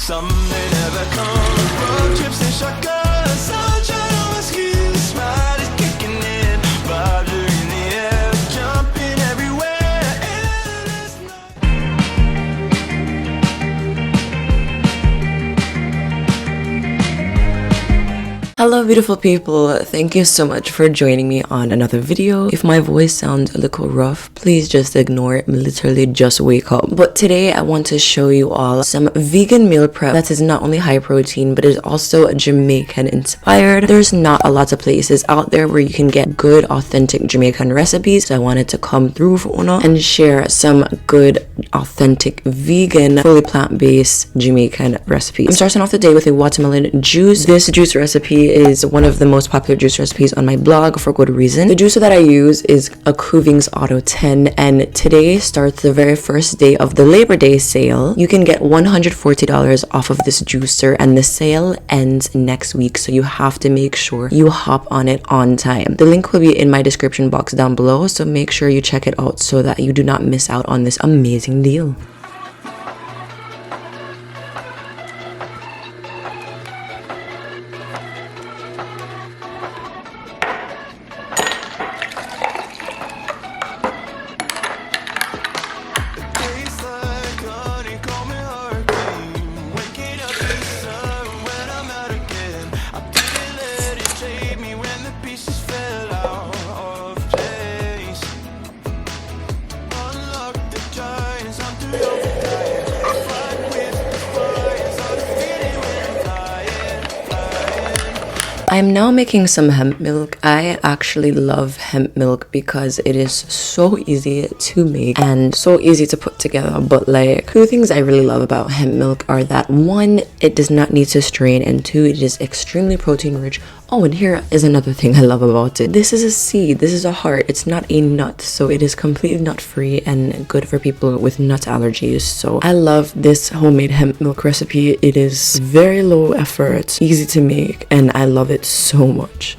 Some may never come. Road trips and shotguns, sunshine on my skin, smile is kicking in, vibes are in the air, jumping everywhere, endless night. Hello beautiful people, thank you so much for joining me on another video. If my voice sounds a little rough, please just ignore it, literally just wake up. But today I want to show you all some vegan meal prep that is not only high protein but is also Jamaican inspired. There's not a lot of places out there where you can get good authentic Jamaican recipes, so I wanted to come through for Una and share some good authentic vegan fully plant-based Jamaican recipes. I'm starting off the day with a watermelon juice. This juice recipe is one of the most popular juice recipes on my blog for good reason. The juicer that I use is a Cuvings Auto 10, and today starts the very first day of the Labor Day sale. You can get $140 off of this juicer, and the sale ends next week, so you have to make sure you hop on it on time. The link will be in my description box down below, so make sure you check it out so that you do not miss out on this amazing deal. I'm now making some hemp milk. I actually love hemp milk because it is so easy to make and so easy to put together. But like, two things I really love about hemp milk are that one, it does not need to strain, and two, it is extremely protein rich. Oh, and here is another thing I love about it. This is a seed, this is a heart, it's not a nut, so it is completely nut free and good for people with nut allergies. So I love this homemade hemp milk recipe. It is very low effort, easy to make, and I love it so much.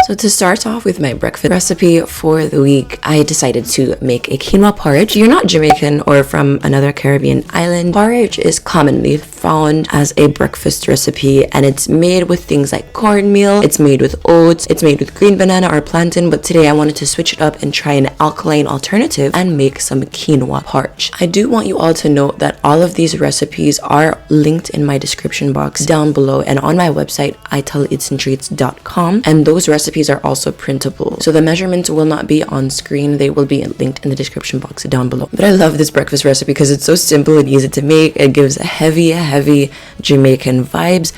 So to start off with my breakfast recipe for the week, I decided to make a quinoa porridge. You're not Jamaican or from another Caribbean island, porridge is commonly found as a breakfast recipe, and it's made with things like cornmeal, it's made with oats, it's made with green banana or plantain, but today I wanted to switch it up and try an alkaline alternative and make some quinoa porridge. I do want you all to note that all of these recipes are linked in my description box down below and on my website italitsandtreats.com, and those recipes are also printable, so the measurements will not be on screen, they will be linked in the description box down below. But I love this breakfast recipe because it's so simple and easy to make. It gives heavy Jamaican vibes,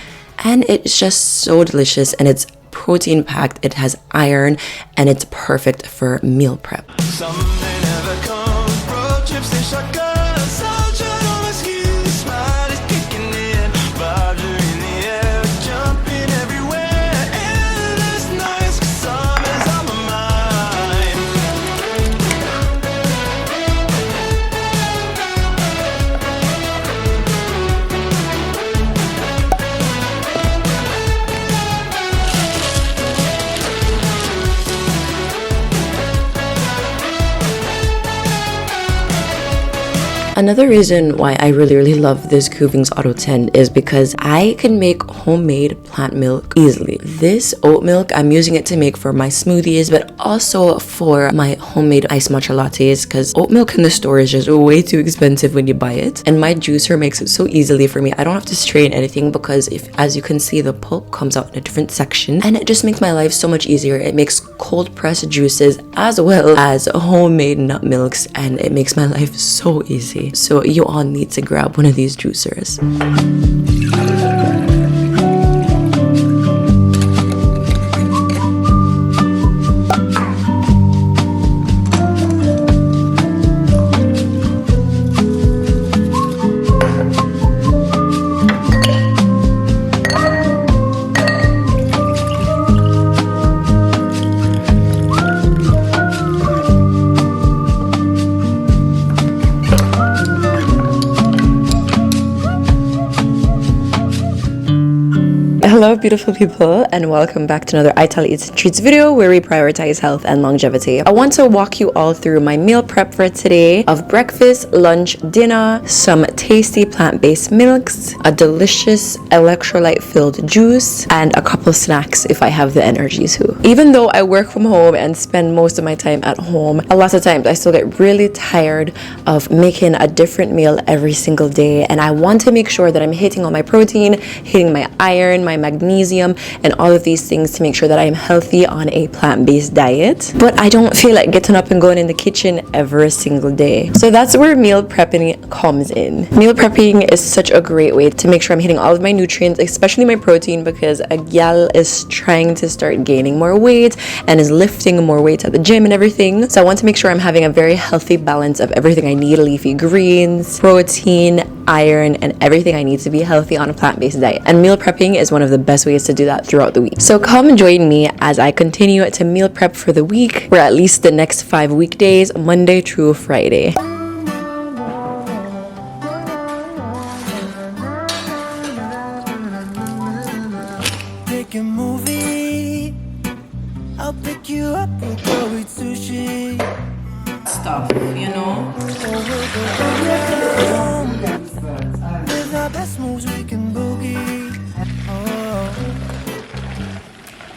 and it's just so delicious, and it's protein packed, it has iron, and it's perfect for meal prep. Some may never come. Road trips and shotguns, sunshine on my skin, smile is kicking in, vibes are in the air, jumping everywhere, endless nights, 'cause summer's on my mind. Another reason why I really love this Cuvings Auto 10 is because I can make homemade plant milk easily. This oat milk, I'm using it to make for my smoothies, but also for my homemade iced matcha lattes, because oat milk in the store is just way too expensive when you buy it. And my juicer makes it so easily for me. I don't have to strain anything because, as you can see, the pulp comes out in a different section, and it just makes my life so much easier. It makes cold pressed juices as well as homemade nut milks, and it makes my life so easy. So you all need to grab one of these juicers. Hello beautiful people, and welcome back to another Ital Eats and Treats video where we prioritize health and longevity. I want to walk you all through my meal prep for today of breakfast, lunch, dinner, some tasty plant-based milks, a delicious electrolyte filled juice, and a couple snacks if I have the energy to. Even though I work from home and spend most of my time at home, a lot of times I still get really tired of making a different meal every single day, and I want to make sure that I'm hitting all my protein, hitting my iron, my magnesium, and all of these things to make sure that I am healthy on a plant-based diet. But I don't feel like getting up and going in the kitchen every single day. So that's where meal prepping comes in. Meal prepping is such a great way to make sure I'm hitting all of my nutrients, especially my protein, because a gal is trying to start gaining more weight and is lifting more weight at the gym and everything. So I want to make sure I'm having a very healthy balance of everything I need: leafy greens, protein, iron, and everything I need to be healthy on a plant-based diet. And meal prepping is one of the best ways to do that throughout the week. So come join me as I continue to meal prep for the week, or at least the next 5 weekdays, Monday through Friday. Take a movie, I'll pick you up, we'll go eat sushi. Stuff, you know? With our best moves we can boogie.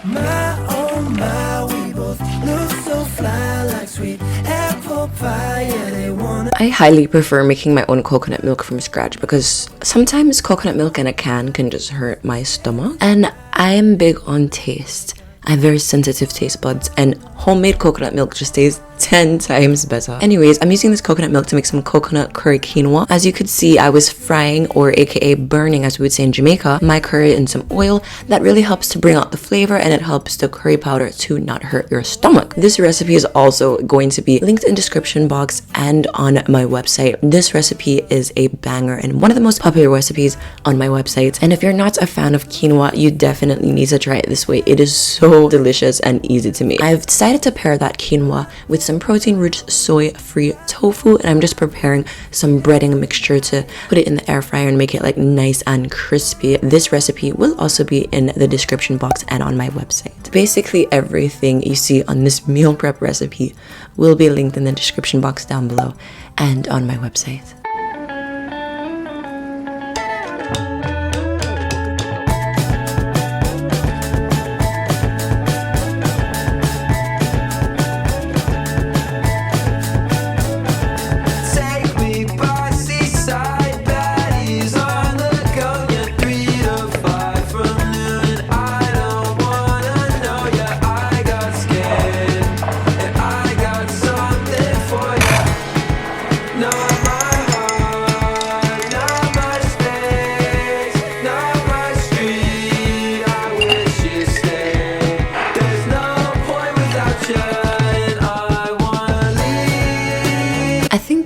Oh my, we both look so fly like sweet apple pie. Yeah, they wanna. I highly prefer making my own coconut milk from scratch because sometimes coconut milk in a can can just hurt my stomach, and I am big on taste. I have very sensitive taste buds, and homemade coconut milk just tastes 10 times better. Anyways, I'm using this coconut milk to make some coconut curry quinoa. As you could see, I was frying, or aka burning as we would say in Jamaica, my curry in some oil. That really helps to bring out the flavor, and it helps the curry powder to not hurt your stomach. This recipe is also going to be linked in the description box and on my website. This recipe is a banger and one of the most popular recipes on my website. And if you're not a fan of quinoa, you definitely need to try it this way. It is so delicious and easy to make. I've decided to pair that quinoa with some protein-rich soy-free tofu, and I'm just preparing some breading mixture to put it in the air fryer and make it like nice and crispy. This recipe will also be in the description box and on my website. Basically everything you see on this meal prep recipe will be linked in the description box down below and on my website.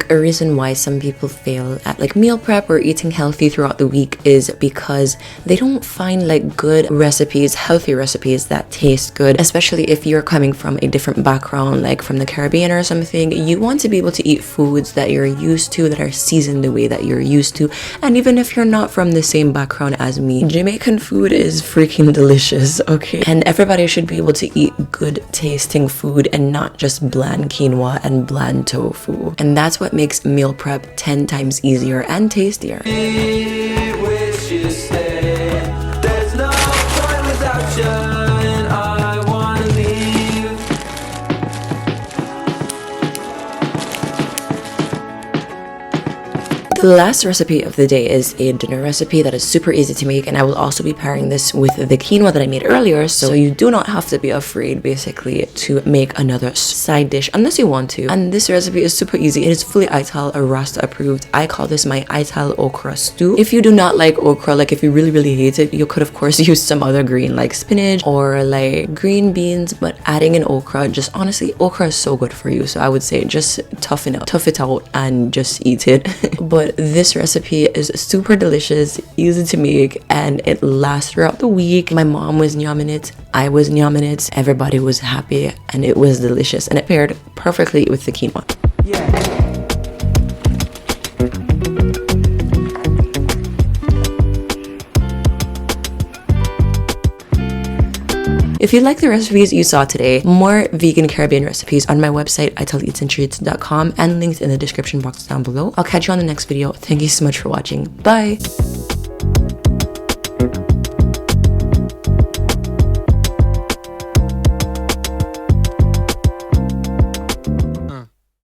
A reason why some people fail at like meal prep or eating healthy throughout the week is because they don't find like good recipes, healthy recipes that taste good. Especially if you're coming from a different background, like from the Caribbean or something, you want to be able to eat foods that you're used to, that are seasoned the way that you're used to. And even if you're not from the same background as me, Jamaican food is freaking delicious, okay? And everybody should be able to eat good tasting food and not just bland quinoa and bland tofu. And that's what makes meal prep 10 times easier and tastier. Wish you stay. There's no point without you, and I wanna leave. The last recipe of the day is a dinner recipe that is super easy to make, and I will also be pairing this with the quinoa that I made earlier, so you do not have to be afraid basically to make another side dish unless you want to. And this recipe is super easy. It is fully Ital Rasta approved. I call this my Ital okra stew. If you do not like okra, like if you really hate it, you could of course use some other green like spinach or like green beans, but adding in okra, just honestly, okra is so good for you, so I would say just tough it out and just eat it. But this recipe is super delicious, easy to make, and it lasts throughout the week. My mom was nyamming it, I was nyamming it, everybody was happy, and it was delicious, and it paired perfectly with the quinoa. Yeah. If you like the recipes you saw today, more vegan Caribbean recipes on my website, italeatsandtreats.com, and linked in the description box down below. I'll catch you on the next video. Thank you so much for watching. Bye!